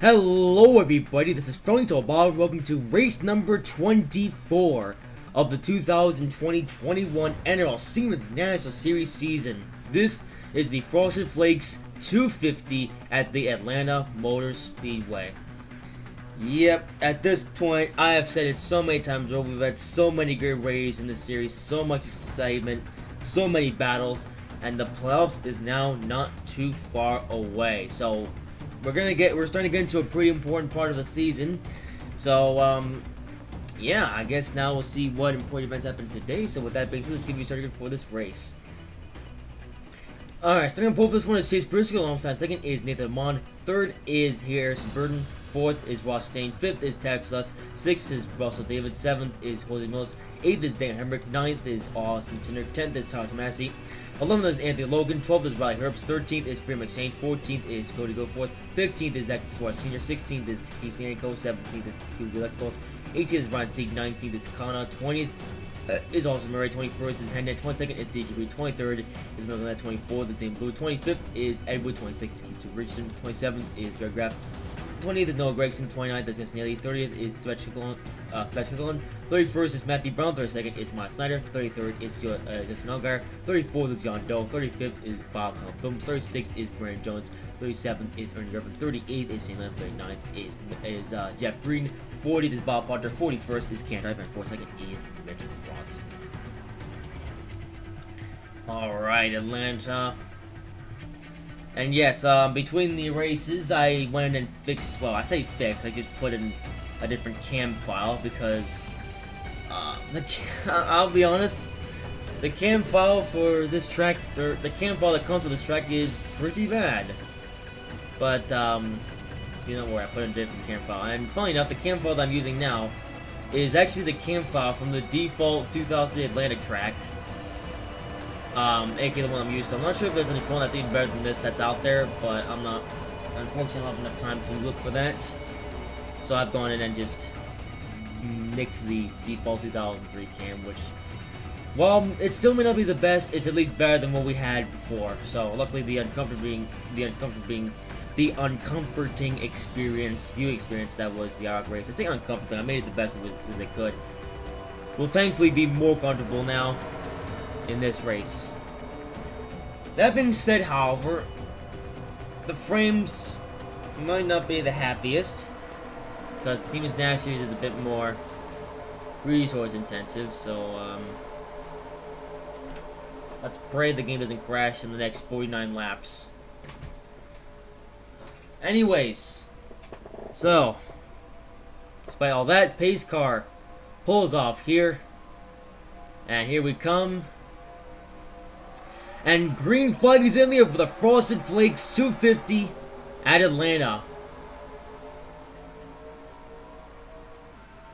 Hello everybody, this is Flakes. Welcome to race number 24 of the 2020-21 NROL Siemens National Series season. This is the Frosted Flakes 250 at the Atlanta Motor Speedway. Yep, at this point, I have said it so many times over, we've had so many good races in this series, so much excitement, so many battles, and the playoffs is now not too far away. So we're starting to get into a pretty important part of the season. So yeah, I guess now we'll see what important events happen today. So with that being said, let's get started for this race. Alright, starting on pole for this one is Chase Briscoe, alongside second is Nathan Amon, third is Harrison Burton, fourth is Ross Stain, fifth is Texas, sixth is Russell David, seventh is Jose Mills, eighth is Dan Hemrick, ninth is Austin Sinner, 10th is Tyler Tomasi, 11th is Anthony Logan, 12th is Riley Herbst, 13th is Freeman McShane, 14th is Cody Goforth, 15th is Zach Suarez Sr., 16th is Casey Anko, 17th is Hugo Lexpos, 18th is Ryan Sieg, 19th is Kana, 20th is Austin Murray, 21st is Hendon, 22nd is DGB, 23rd is Milton, 24th is Dame Blue, 25th is Edwood, 26th is Keith Richardson, 27th is Greg Graff, 20th is Noah Gregson, 29th is Justin Haley, 30th is Svechkoglon, 31st is Matthew Brown, 32nd is Miles Snyder, 33rd is Justin Allgaier, 34th is John Doe, 35th is Bob Film, 36th is Brandon Jones, 37th is Ernie Griffin, 38th is St. Lamb, 39th is Jeff Green, 40th is Bob Potter, 41st is Cam Driver, and 42nd is Mitchell Bronze. Alright, Atlanta. And yes, between the races, I went and fixed, well, I say fixed, I just put in a different cam file because, I'll be honest, the cam file for this track, the cam file that comes with this track is pretty bad. But, you know where I put in a different cam file. And funny enough, the cam file that I'm using now is actually the cam file from the default 2003 Atlantic track. aka the one I'm used to. I'm not sure if there's any phone that's even better than this that's out there, but I'm not, unfortunately, I don't have enough time to look for that. So I've gone in and just nicked the default 2003 cam, which, while it still may not be the best, it's at least better than what we had before. So luckily, the uncomforting view experience that was the Iraq race. I say uncomfortable. I made it the best as I could. Will thankfully be more comfortable now in this race. That being said, however, the frames might not be the happiest because Siemens National Series is a bit more resource intensive, so let's pray the game doesn't crash in the next 49 laps. Anyways, so despite all that, pace car pulls off here, and here we come. And green flag is in there for the Frosted Flakes 250 at Atlanta.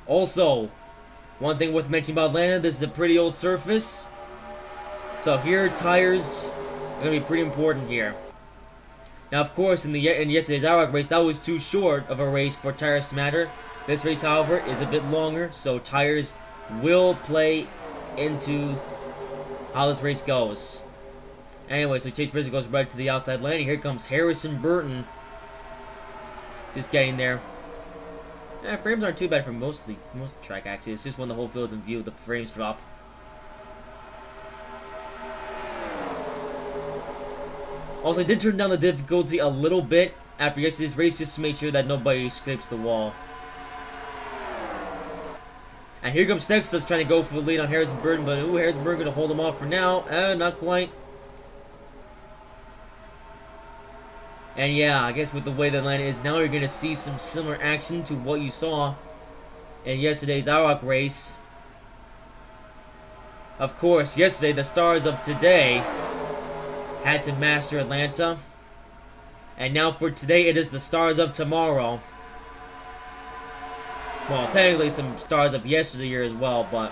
Also, one thing worth mentioning about Atlanta, this is a pretty old surface. So here, tires are going to be pretty important here. Now, of course, in yesterday's Iraq race, that was too short of a race for tires to matter. This race, however, is a bit longer, so tires will play into how this race goes. Anyway, so Chase Briscoe goes right to the outside lane. Here comes Harrison Burton. Just getting there. Frames aren't too bad for most of the track, actually. It's just when the whole field's in view, the frames drop. Also, I did turn down the difficulty a little bit after yesterday's race just to make sure that nobody scrapes the wall. And here comes Texas trying to go for the lead on Harrison Burton, but Harrison Burton going to hold him off for now. Not quite. And yeah, I guess with the way the Atlanta is now, you're going to see some similar action to what you saw in yesterday's Iraq race. Of course, yesterday, the stars of today had to master Atlanta. And now for today, it is the stars of tomorrow. Well, technically some stars of yesteryear as well, but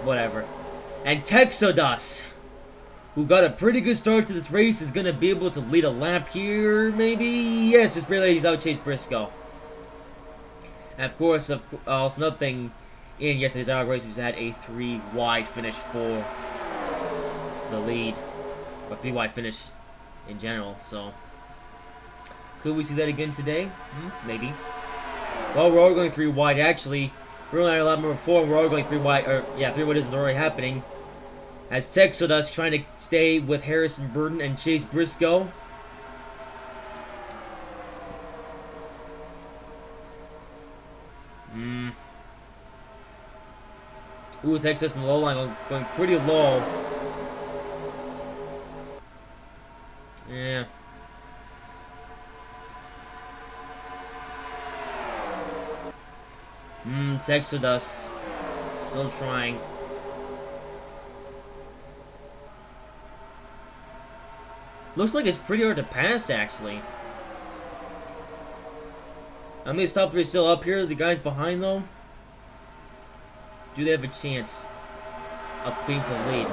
whatever. And Texodus, who got a pretty good start to this race, is going to be able to lead a lap here, maybe? Yes, just barely he's out Chase Briscoe. And of course, also another thing in yesterday's Iraq race was had a 3-wide finish for the lead. Or 3-wide finish in general, so Could we see that again today? Maybe. Well, we're all going 3 wide, actually. We're only at lap number 4, we're all going 3 wide, or, yeah, 3 wide isn't already happening. As Texodus trying to stay with Harrison Burton and Chase Briscoe. Ooh, Texas in the low line going pretty low. Yeah. Texodus. Still trying. Looks like it's pretty hard to pass, actually. I mean, this top 3 is still up here. The guys behind, though, do they have a chance of competing for the lead?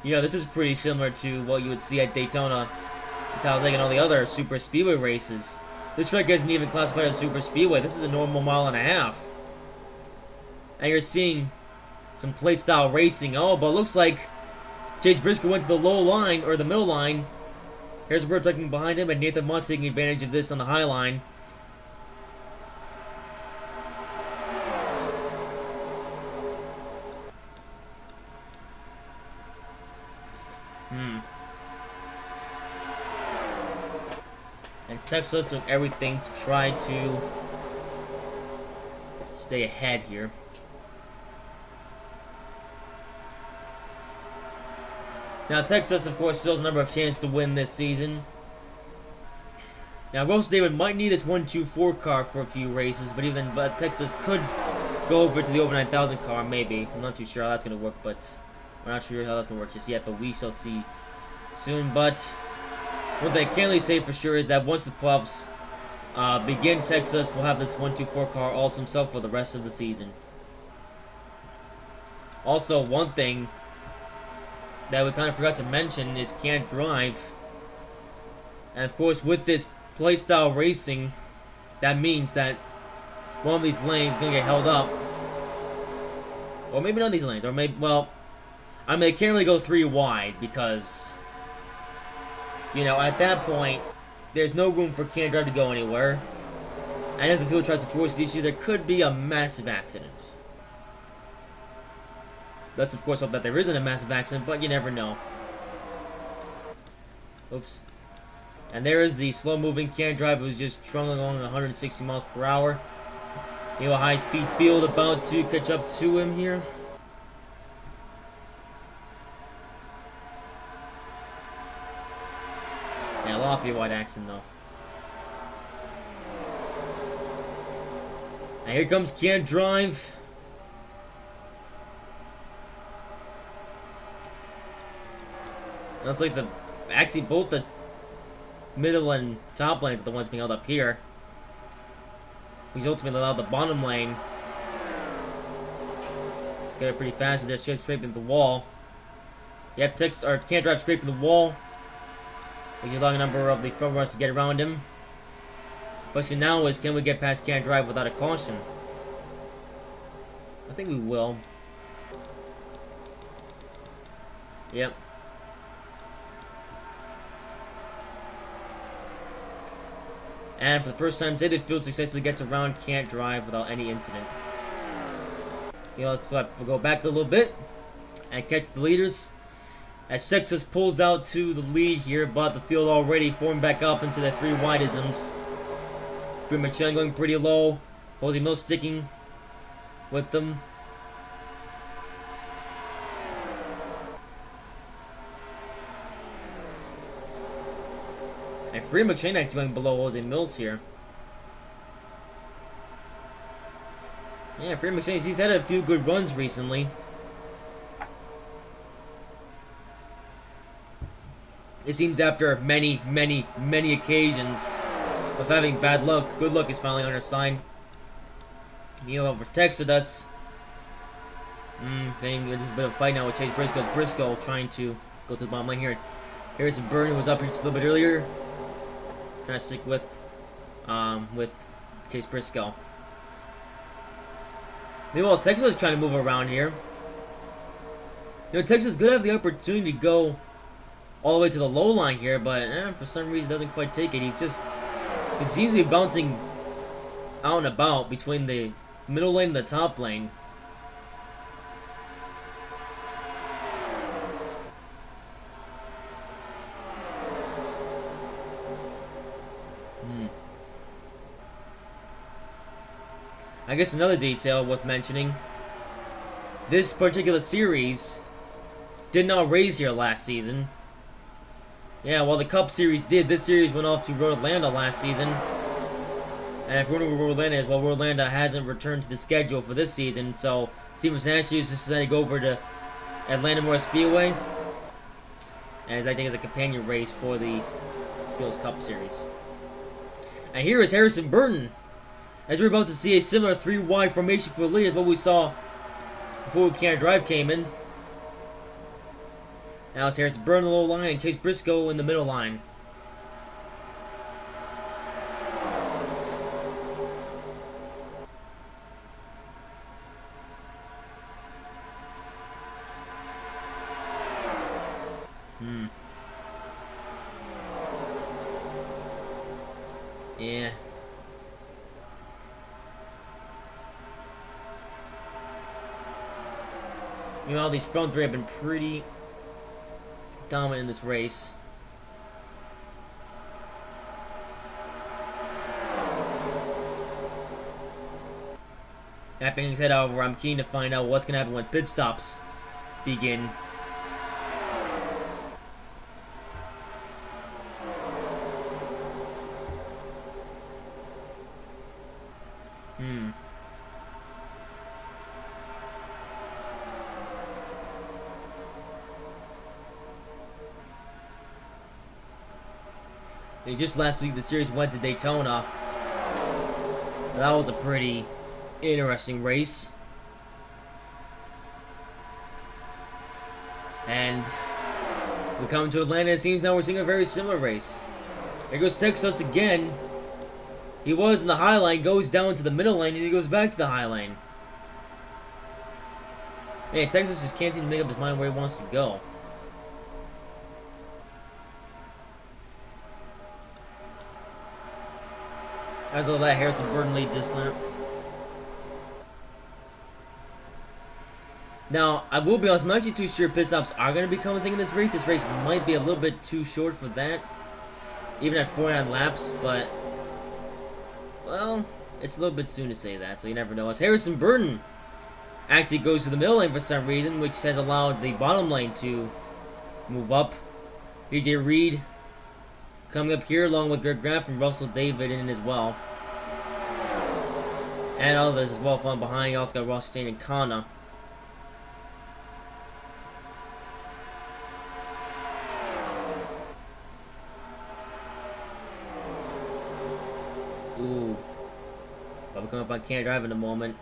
You know, this is pretty similar to what you would see at Daytona, Talladega, and all the other super speedway races. This track isn't even classified as super speedway. This is a normal 1.5 miles. And you're seeing some plate style racing. Oh, but it looks like Chase Briscoe went to the low line, or the middle line. Here's Bird tucking behind him, and Nathan Mott taking advantage of this on the high line. And Texas doing everything to try to stay ahead here. Now, Texas, of course, still has a number of chances to win this season. Now, Russell David might need this 1-2-4 car for a few races, but even but Texas could go over to the over 9,000 car, maybe. I'm not too sure how that's going to work, but we're not sure how that's going to work just yet, but we shall see soon. But what they can really say for sure is that once the playoffs begin, Texas will have this 1-2-4 car all to himself for the rest of the season. Also, one thing that we kind of forgot to mention is can't drive. And of course, with this playstyle racing, that means that one of these lanes is going to get held up. Or maybe not these lanes, or maybe, well, I mean, they can't really go 3 wide because, you know, at that point, there's no room for can't drive to go anywhere. And if the field tries to force the issue, there could be a massive accident. Let's, of course, hope that there isn't a massive accident, but you never know. Oops. And there is the slow-moving can't drive who's just trundling along 160 miles per hour. You have a high-speed field about to catch up to him here. Yeah, a lot of wide action, though. And here comes can't drive. Looks like actually both the middle and top lanes are the ones being held up here. He's ultimately allowed the bottom lane get it pretty fast as they're scraping the wall. Yep, Texas or can't drive scraping the wall. He's allowing a number of the front runners to get around him. Question now is, can we get past can't drive without a caution? I think we will. Yep. And for the first time today, the field successfully gets around can't drive without any incident. You know, let's go back a little bit and catch the leaders. As Texas pulls out to the lead here, but the field already formed back up into the 3 wideisms. Premature going pretty low. Jose Mills sticking with them. And Free McShane actually going below Jose Mills here. Yeah, Free McShane, he's had a few good runs recently. It seems after many occasions of having bad luck, good luck is finally on our side. You know, over Texas, getting a bit of a fight now with Chase Briscoe. Briscoe trying to go to the bottom lane here. Harrison Burton was up here just a little bit earlier. Trying to stick with Chase Briscoe. Meanwhile, Texas is trying to move around here. You know, Texas could have the opportunity to go all the way to the low line here, but for some reason doesn't quite take it. He seems to be bouncing out and about between the middle lane and the top lane. I guess another detail worth mentioning, this particular series did not race here last season. Yeah, while the Cup Series did, this series went off to Road Atlanta last season. And if you wonder where Road Atlanta is, well, Road Atlanta hasn't returned to the schedule for this season, so Siemens actually just decided to go over to Atlanta Motor Speedway as I think as a companion race for the Skills Cup Series. And here is Harrison Burton, as we're about to see a similar 3-wide formation for the lead as what we saw before Can't Drive came in. Now it's Harrison Burton in the low line and Chase Briscoe in the middle line. Yeah. Meanwhile, these front three have been pretty dominant in this race. That being said, however, I'm keen to find out what's going to happen when pit stops begin. Just last week, the series went to Daytona. That was a pretty interesting race. And we come to Atlanta, it seems now we're seeing a very similar race. There goes Texas again. He was in the high line, goes down to the middle lane, and he goes back to the high lane. Man, Texas just can't seem to make up his mind where he wants to go. As well, that Harrison Burton leads this lap. Now, I will be honest, I'm actually too sure pit stops are going to become a thing in this race. This race might be a little bit too short for that, even at 49 laps, but, well, it's a little bit soon to say that, so you never know. As Harrison Burton actually goes to the middle lane for some reason, which has allowed the bottom lane to move up. DJ Reed coming up here along with Greg Grant and Russell David in as well. And others as well from behind. You also got Ross Stain and Kana. Ooh. But we're coming up on Can't Drive in a moment.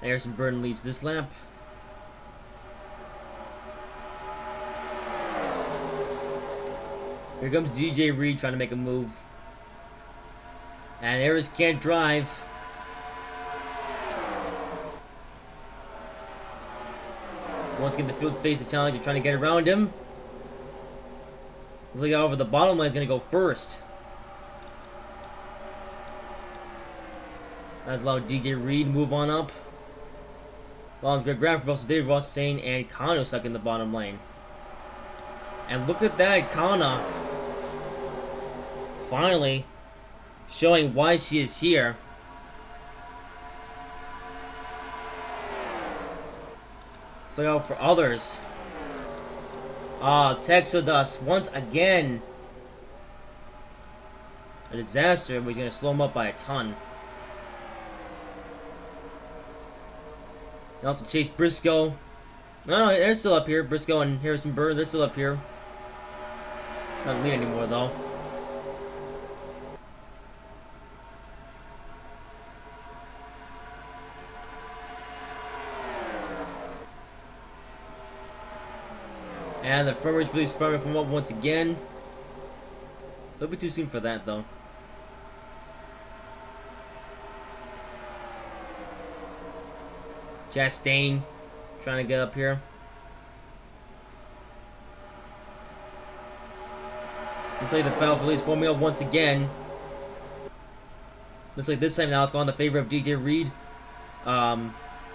Harrison Burton leads this lap. Here comes DJ Reed trying to make a move. And there is Can't Drive. Once again, the field face the challenge of trying to get around him. Looks like however the bottom line is going to go first. That's allowed DJ Reed to move on up. Long Greg Grant for Russell David, Ross Stain, and Kano stuck in the bottom lane. And look at that, Kana finally showing why she is here. So look out for others. Texodus once again. A disaster, but he's going to slow him up by a ton. And also Chase Briscoe. No, they're still up here. Briscoe and Harrison Burr, they're still up here. Not lead anymore, though. And the front race release from up once again. A little bit too soon for that, though. Chastain trying to get up here. Looks like the foul police forming up once again. Looks like this time now it's gone in the favor of DJ Reed,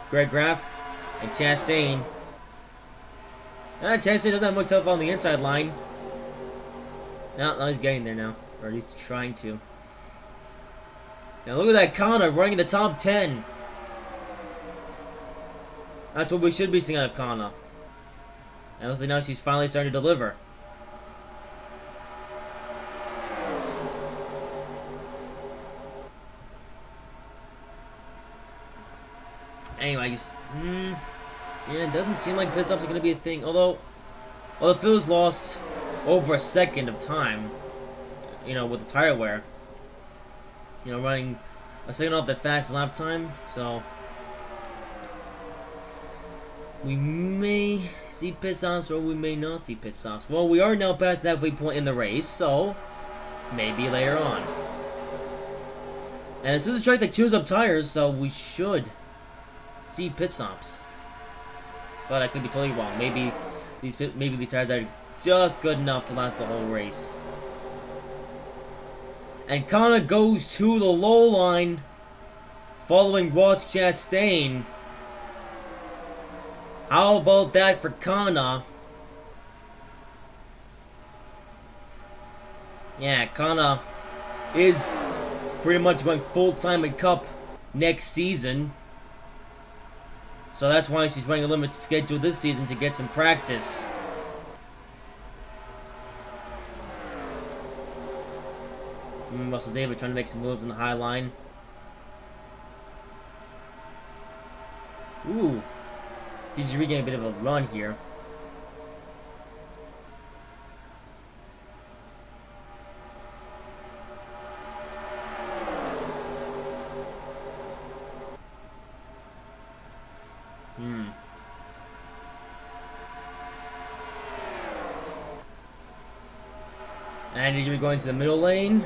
Greg Graff, and Chastain. Chastain doesn't have much help on the inside line. No, he's getting there now, or at least trying to. Now look at that Kana running in the top 10. That's what we should be seeing out of Kana. And looks like now she's finally starting to deliver. Anyway, yeah, it doesn't seem like pit stops are going to be a thing. Although Phil's lost over a second of time, you know, with the tire wear. You know, running a second off the fastest lap time. So we may see pit stops or we may not see pit stops. Well, we are now past the halfway point in the race, so maybe later on. And this is a track that chews up tires, so we should see pit stops, but I could be totally wrong. Maybe these tires are just good enough to last the whole race. And Kana goes to the low line, following Ross Chastain. How about that for Kana? Yeah, Kana is pretty much going full time in Cup next season. So that's why she's running a limited schedule this season to get some practice. Russell David trying to make some moves on the high line. Ooh. DJ Reed getting a bit of a run here. And he's going to the middle lane.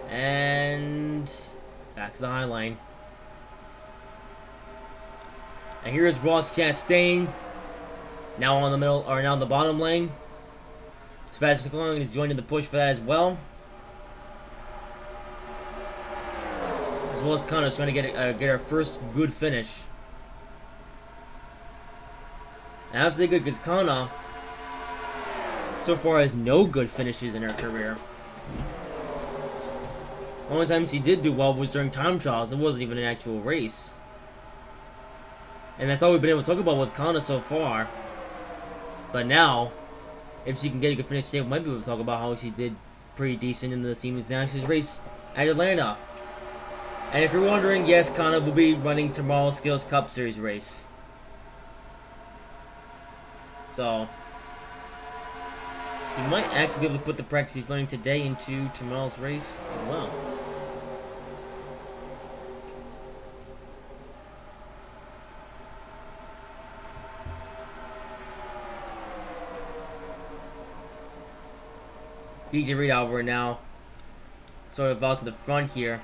And back to the high line. And here is Ross Chastain. Now on the middle, or now on the bottom lane. Sebastian Leclerc is joining the push for that as well. As well as Connor's trying to get our first good finish. And absolutely good because Kana so far has no good finishes in her career. The only time she did do well was during time trials. It wasn't even an actual race. And that's all we've been able to talk about with Kana so far. But now, if she can get a good finish today, we might be able to talk about how she did pretty decent in the Siemens Nationals race at Atlanta. And if you're wondering, yes, Kana will be running tomorrow's Skills Cup Series race. So she might actually be able to put the practice he's learning today into tomorrow's race as well. DJ Reed over now, sort of out to the front here.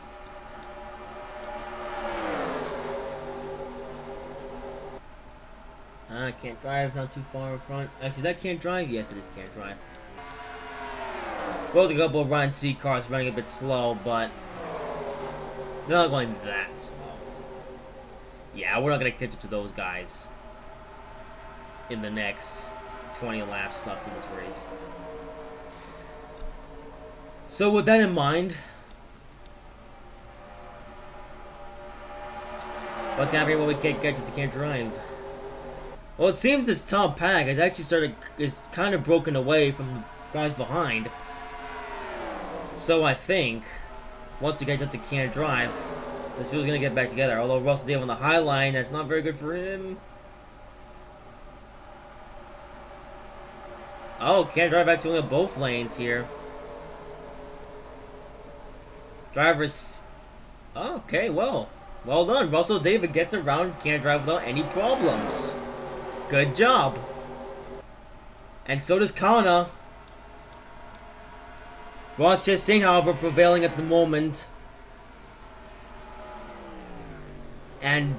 Can't drive, not too far in front. Actually, that can't drive? Yes, it is can't drive. Well, there's a couple of Ryan C cars running a bit slow, but they're not going that slow. Yeah, we're not going to catch up to those guys in the next 20 laps left in this race. So with that in mind, what's going to happen when we can't get to the can't drive? Well, it seems this top pack has actually is kind of broken away from the guys behind. So I think, once we get up to can't drive, this field's going to get back together. Although Russell Dave on the high line, that's not very good for him. Oh, can't drive actually on both lanes here. Drivers. Oh, okay, well done. Russell David gets around can't drive without any problems. Good job. And so does Kana. Ross Chastain, however, prevailing at the moment. And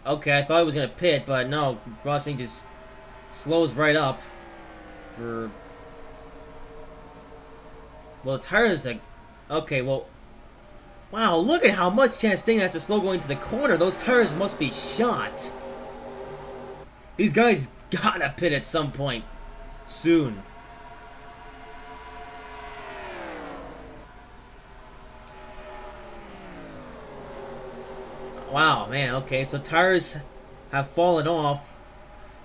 Okay, I thought he was gonna pit, but no, Rossi just slows right up for. Well, the tires are. Okay, well. Wow, look at how much Chastain has to slow going to the corner. Those tires must be shot. These guys gotta pit at some point soon. Wow, man, okay, so tires have fallen off.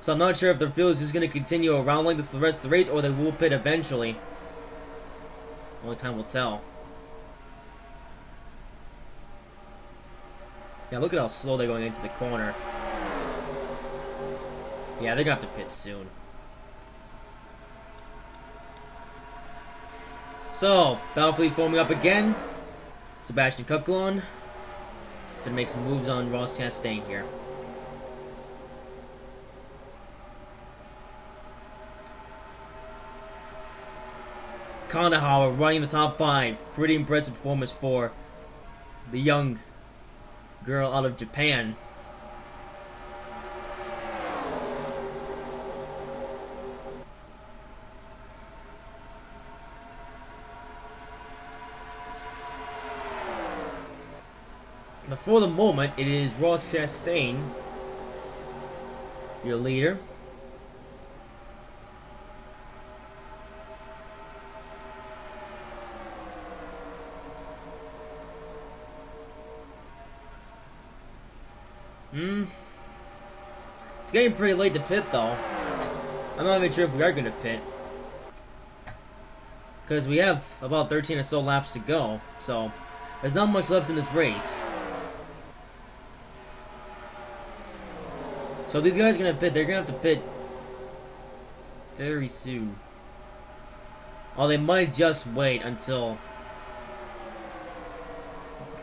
So I'm not sure if the field is just going to continue around like this for the rest of the race, or they will pit eventually. Only time will tell. Yeah, look at how slow they're going into the corner. Yeah, they're going to have to pit soon. So, Battlefleet forming up again. Sebastian Coquelin. To make some moves on Ross Chastain here. Kanahauer running the top 5. Pretty impressive performance for the young girl out of Japan. But for the moment, it is Ross Chastain, your leader. It's getting pretty late to pit, though. I'm not even sure if we are going to pit. Because we have about 13 or so laps to go. So, there's not much left in this race. So, if these guys are going to pit, they're going to have to pit very soon. Or they might just wait until,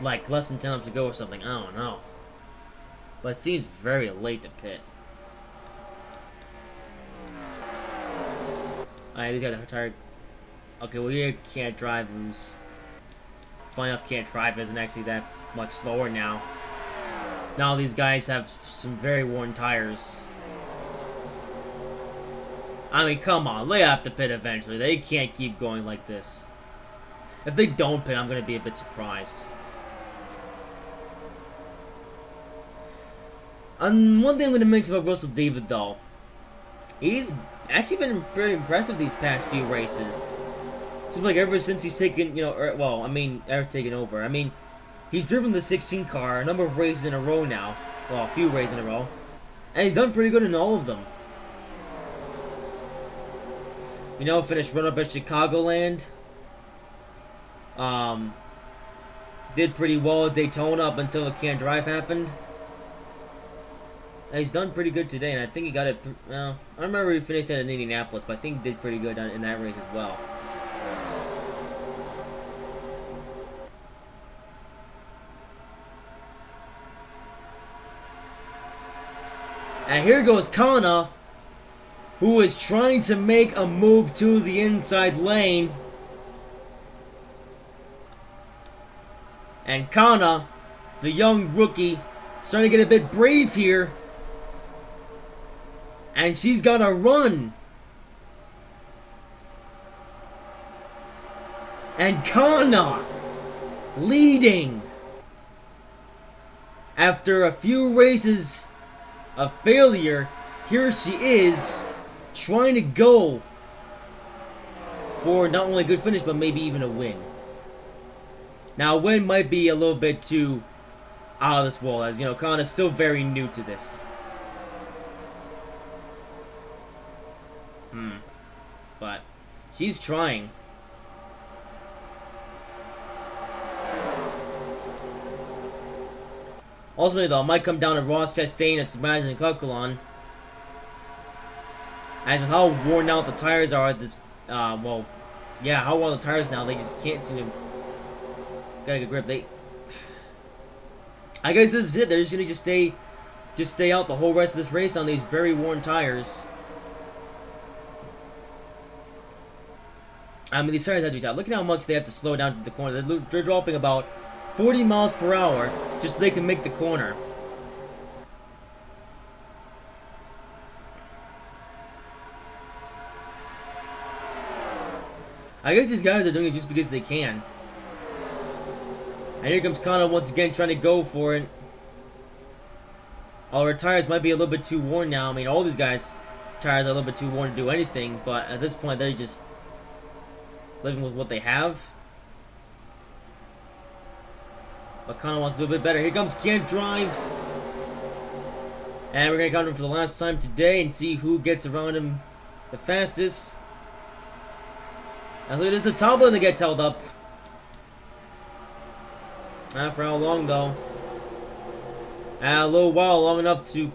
like, less than 10 laps to go or something. I don't know. But it seems very late to pit. Alright, these guys are tired. Okay, well, you can't drive loose. Funny enough, can't drive isn't actually that much slower now. Now these guys have some very worn tires. I mean, come on, they have to pit eventually. They can't keep going like this. If they don't pit, I'm going to be a bit surprised. One thing I'm going to mention about Russell David, though, he's actually been pretty impressive these past few races. Seems like ever since he's taken, well, I mean, ever taken over. I mean, he's driven the 16 car a number of races in a row now. Well, a few races in a row. And he's done pretty good in all of them. Finished run-up at Chicagoland. Did pretty well at Daytona up until the can't drive happened. And he's done pretty good today, and I think he got it. I don't remember he finished that in Indianapolis, but I think he did pretty good in that race as well. And here goes Kana, who is trying to make a move to the inside lane. And Kana, the young rookie, starting to get a bit brave here. And she's got to run. And Kana leading. After a few races of failure, here she is trying to go for not only a good finish, but maybe even a win. Now, a win might be a little bit too out of this world, as Kana's still very new to this. But she's trying. Ultimately, though, it might come down to Ross Chastain and Sebastian Coquelin. As with how worn out the tires are at this, how worn the tires now, they just can't seem to get a good grip. I guess this is it. They're just gonna stay out the whole rest of this race on these very worn tires. I mean, these tires have to be out. Look at how much they have to slow down to the corner. They're dropping about 40 miles per hour just so they can make the corner. I guess these guys are doing it just because they can. And here comes Kana once again trying to go for it. Our tires might be a little bit too worn now. I mean, all these guys' tires are a little bit too worn to do anything. But at this point, they're just living with what they have. But Kana wants to do a bit better. Here comes Can't Drive. And we're going to count him for the last time today and see who gets around him the fastest. And look at the top lane that gets held up. Not for how long though. A little while, long enough to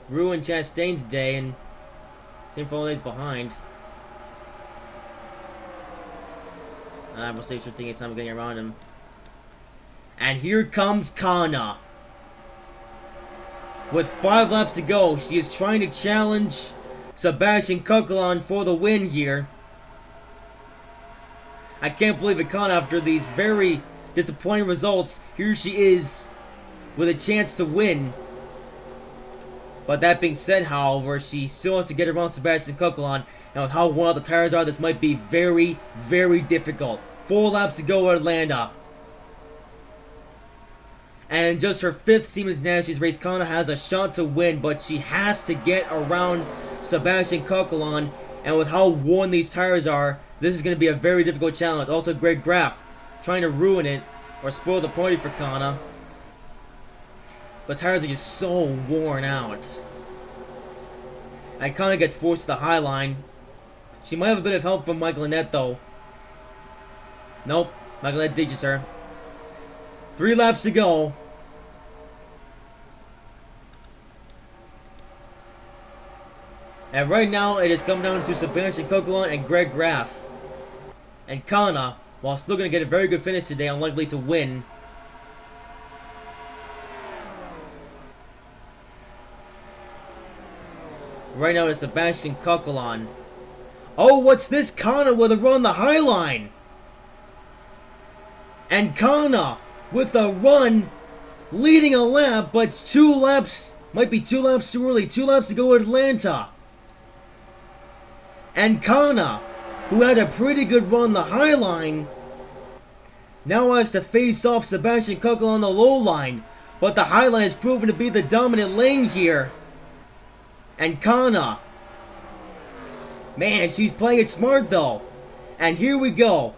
ruin Chastain's day, and same for all days behind. We'll see if she'll take time getting around him. And here comes Kana. With 5 laps to go, she is trying to challenge Sebastian Coquelin for the win here. I can't believe it, Kana, after these very disappointing results, here she is with a chance to win. But that being said, however, she still wants to get around Sebastian Coquelin, and with how wild the tires are, this might be very, very difficult. 4 laps to go at Atlanta. And just her 5th Siemens Nationals race, Kana has a shot to win, but she has to get around Sebastian Coquelin, and with how worn these tires are, this is going to be a very difficult challenge. Also, Greg Graff trying to ruin it or spoil the party for Kana. But tires are just so worn out. And Kana gets forced to the high line. She might have a bit of help from Michael Annette though. Nope, Michael Annette ditches her. 3 laps to go. And right now it has come down to Sebastian Coquelin and Greg Graff. And Kana, while still going to get a very good finish today, unlikely to win. Right now it's Sebastian Coquelin. Oh, what's this? Kana with a run on the high line. And Kana with a run leading a lap, but it's 2 laps. Might be 2 laps too early. 2 laps to go at Atlanta. And Kana, who had a pretty good run on the high line, now has to face off Sebastian Coquelin on the low line. But the high line has proven to be the dominant lane here. And Kana, man, she's playing it smart though. And here we go.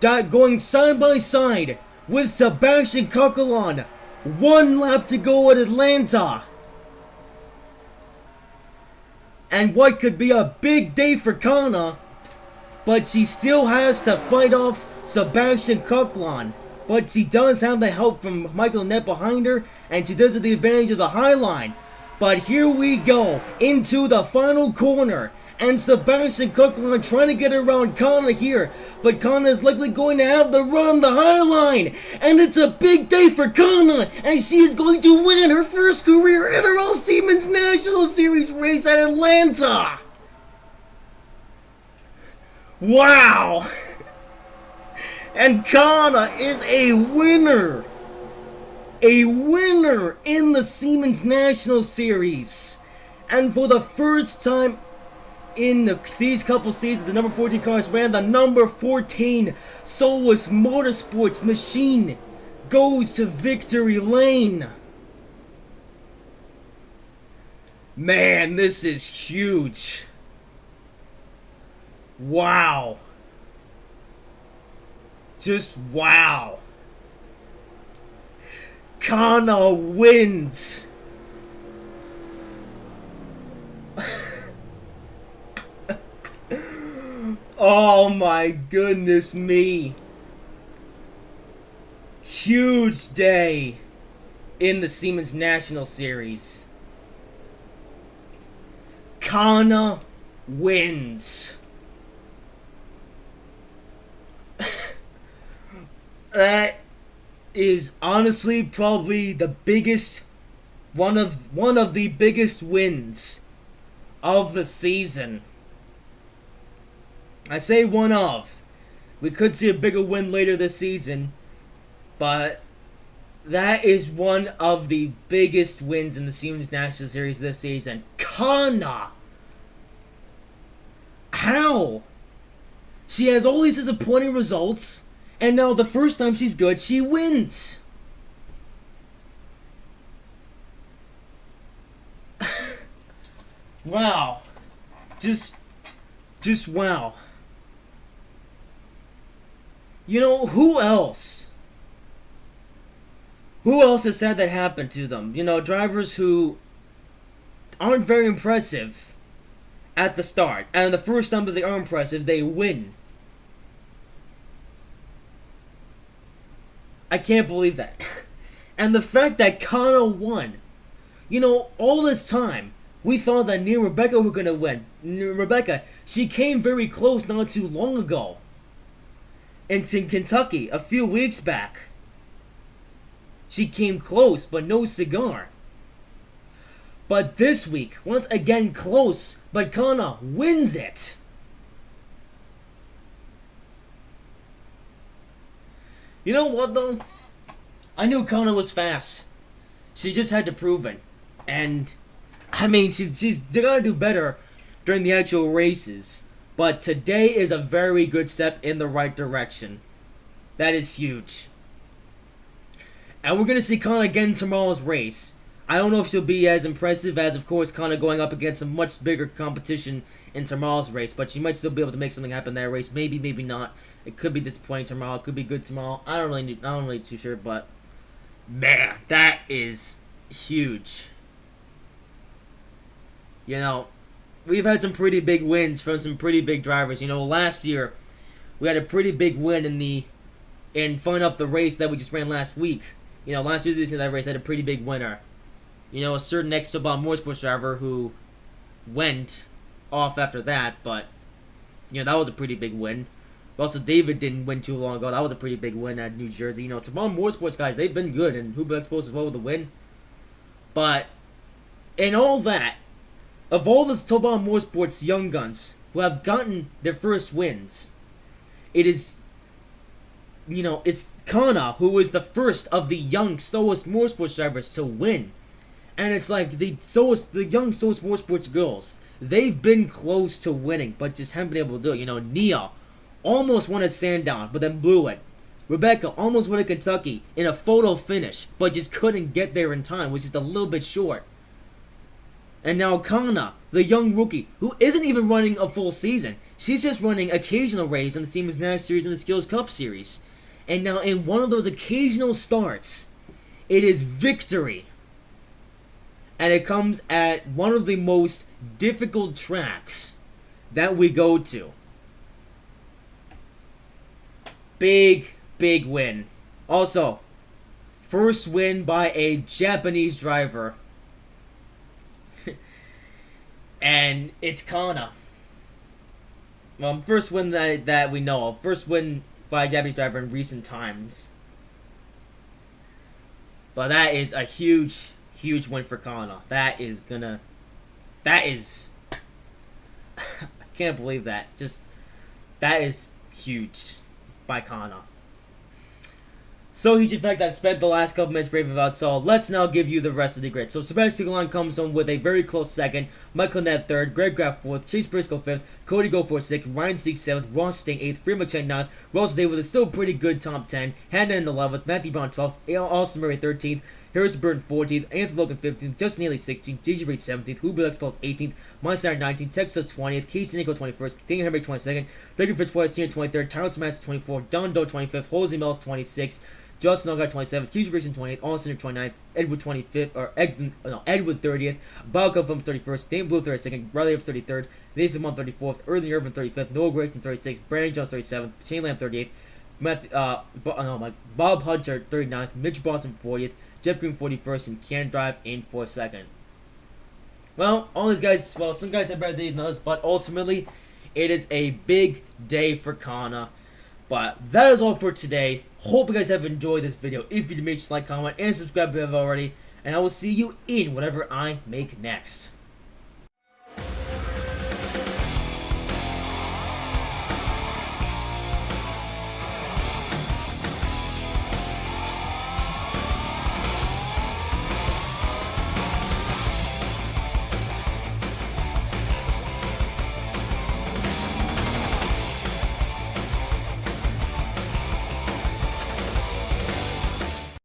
Going side by side with Sebastian Coquelin. 1 lap to go at Atlanta. And what could be a big day for Kana, but she still has to fight off Sebastian Coquelin. But she does have the help from Michael Annette behind her, and she does have the advantage of the high line. But here we go, into the final corner. And Sebastian Coquelin trying to get around Kana here. But Kana is likely going to have the run on the high line. And it's a big day for Kana. And she is going to win her first career NROL Siemens National Series race at Atlanta. Wow. And Kana is a winner. A winner in the Siemens National Series. And for the first time in these couple seasons, the number 14 cars ran the number 14 Solus Motorsports machine goes to victory lane. Man, this is huge. Wow. Just wow. Kana wins. Oh my goodness me. Huge day in the Siemens National Series. Kana wins. That is honestly probably the biggest, one of the biggest wins of the season. I say one of. We could see a bigger win later this season, but that is one of the biggest wins in the Siemens National Series this season. Kana! How? She has all these disappointing results, and now the first time she's good, she wins. Wow. Just wow. You know, who else? Who else has had that happen to them? You know, drivers who aren't very impressive at the start, and the first time that they are impressive, they win. I can't believe that. And the fact that Kana won. You know, all this time, we thought that Nia Rebecca were going to win. Rebecca, she came very close not too long ago. In Kentucky, a few weeks back. She came close, but no cigar. But this week, once again close, but Kana wins it. You know what though? I knew Kana was fast. She just had to prove it. And I mean, she's gonna do better during the actual races. But today is a very good step in the right direction. That is huge. And we're gonna see Kana again in tomorrow's race. I don't know if she'll be as impressive as, of course, Kana going up against a much bigger competition in tomorrow's race. But she might still be able to make something happen in that race. Maybe, maybe not. It could be disappointing tomorrow. It could be good tomorrow. I don't really too sure. But man, that is huge. You know, we've had some pretty big wins from some pretty big drivers. You know, last year we had a pretty big win in fun up the race that we just ran last week. You know, last year's that race had a pretty big winner. You know, a certain ex-Subaru Motorsports driver who went off after that, but you know, that was a pretty big win. Also, David didn't win too long ago. That was a pretty big win at New Jersey. You know, Subaru Motorsports guys, they've been good, and Who Black Sports as well with the win. But in all that, of all the Subaru Motorsports young guns who have gotten their first wins, it is, you know, it's Kana who was the first of the young Soas Motorsports drivers to win. And it's like the young Soas Motorsports girls, they've been close to winning, but just haven't been able to do it. You know, Nia almost won at Sandown, but then blew it. Rebecca almost won at Kentucky in a photo finish, but just couldn't get there in time, was just a little bit short. And now Kana, the young rookie, who isn't even running a full season. She's just running occasional races in the Siemens Nash Series and the Skills Cup Series. And now in one of those occasional starts, it is victory. And it comes at one of the most difficult tracks that we go to. Big, big win. Also, first win by a Japanese driver. And it's Kana. Well, first win that we know of. First win by a Japanese driver in recent times. But that is a huge, huge win for Kana. That is... I can't believe that. That is huge by Kana. So huge in fact that I've spent the last couple minutes raving about, so let's now give you the rest of the grid. So Sebastian Galán comes home with a very close second, Michael Nett third, Greg Graff fourth, Chase Briscoe fifth, Cody Goforth sixth, Ryan Sieg seventh, Ross Sting eighth, Freeman McShane ninth, Russell David with a still pretty good top 10, Hannah in 11th, Matthew Brown 12th, Austin Murray 13th, Harrison Burton 14th, Anthony Logan 15th, Justin Haley 16th, JJ Reed 17th, Huber Expulse 18th, Monster 19th, Texas 20th, Casey Nico 21st, Daniel Henry 22nd, Figure Fitzwater Senior 23rd, Tyrone Smash 24th, Don Doe 25th, Jose Mills 26th, Justin Allgaier 27th, Keisha Grayson 28th, Austin 29th, Edward 25th, Edward 30th, Bob Cup 31st, Dane Blue 32nd, Riley Up 33rd, Nathan Munn 34th, Erling Irvin 35th, Noah Grayson 36th, Brandon Jones 37th, Shane Lamb 38th, Bob Hunter 39th, Mitch Bronson 40th, Jeff Green 41st, and Can Drive in 42nd. Well, all these guys, well, some guys have better days than others, but ultimately, it is a big day for Kana. But that is all for today. Hope you guys have enjoyed this video. If you did, make sure to like, comment, and subscribe if you haven't already. And I will see you in whatever I make next.